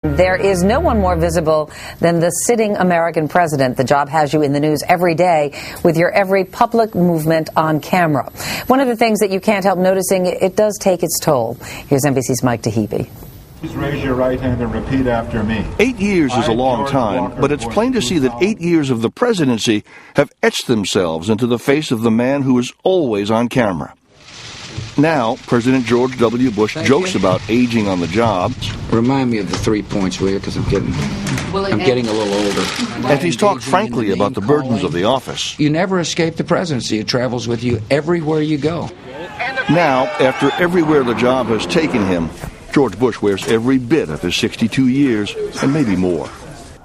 There is no one more visible than the sitting American president. The job has you in the news every day with your every public movement on camera. One of the things that you can't help noticing, it does take its toll. Here's NBC's Mike Tahibi. Please raise your right hand and repeat after me. 8 years is a long time, but it's plain to see that 8 years of the presidency have etched themselves into the face of the man who is always on camera. Now, President George W. Bush jokes about aging on the job. Remind me of the 3 points, will you? Because I'm getting a little older. And he's talked frankly about the burdens of the office. You never escape the presidency. It travels with you everywhere you go. Now, after everywhere the job has taken him, George Bush wears every bit of his 62 years, and maybe more.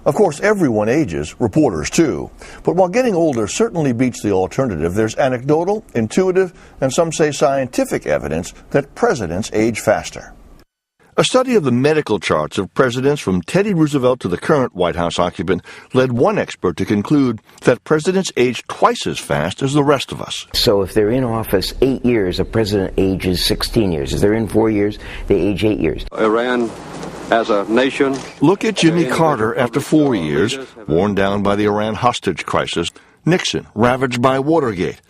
Of course, everyone ages, reporters too. But while getting older certainly beats the alternative, there's anecdotal, intuitive, and some say scientific evidence that presidents age faster. A study of the medical charts of presidents from Teddy Roosevelt to the current White House occupant led one expert to conclude that presidents age twice as fast as the rest of us. So if they're in office 8 years, a president ages 16 years. If they're in 4 years, they age 8 years. Iran as a nation. Look at Jimmy Carter after 4 years, worn down by the Iran hostage crisis. Nixon, ravaged by Watergate.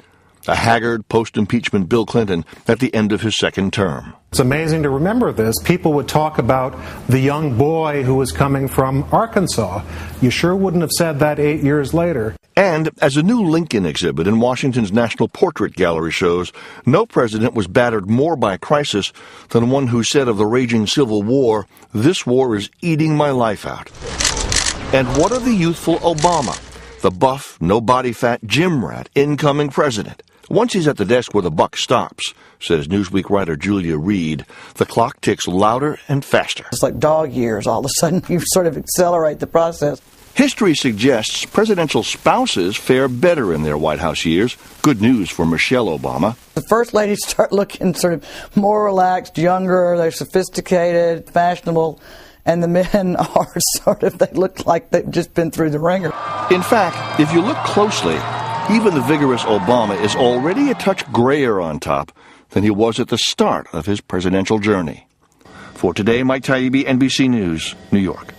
A haggard post-impeachment Bill Clinton at the end of his second term. It's amazing to remember this. People would talk about the young boy who was coming from Arkansas. You sure wouldn't have said that 8 years later. And as a new Lincoln exhibit in Washington's National Portrait Gallery shows, no president was battered more by crisis than one who said of the raging Civil War, "This war is eating my life out." And what of the youthful Obama, the buff, no body fat gym rat, incoming president? Once he's at the desk where the buck stops, says Newsweek writer Julia Reed, the clock ticks louder and faster. It's like dog years. All of a sudden, you sort of accelerate the process. History suggests presidential spouses fare better in their White House years. Good news for Michelle Obama. The first ladies start looking sort of more relaxed, younger, they're sophisticated, fashionable, and the men are sort of, they look like they've just been through the ringer. In fact, if you look closely, even the vigorous Obama is already a touch grayer on top than he was at the start of his presidential journey. For today, Mike Taibbi, NBC News, New York.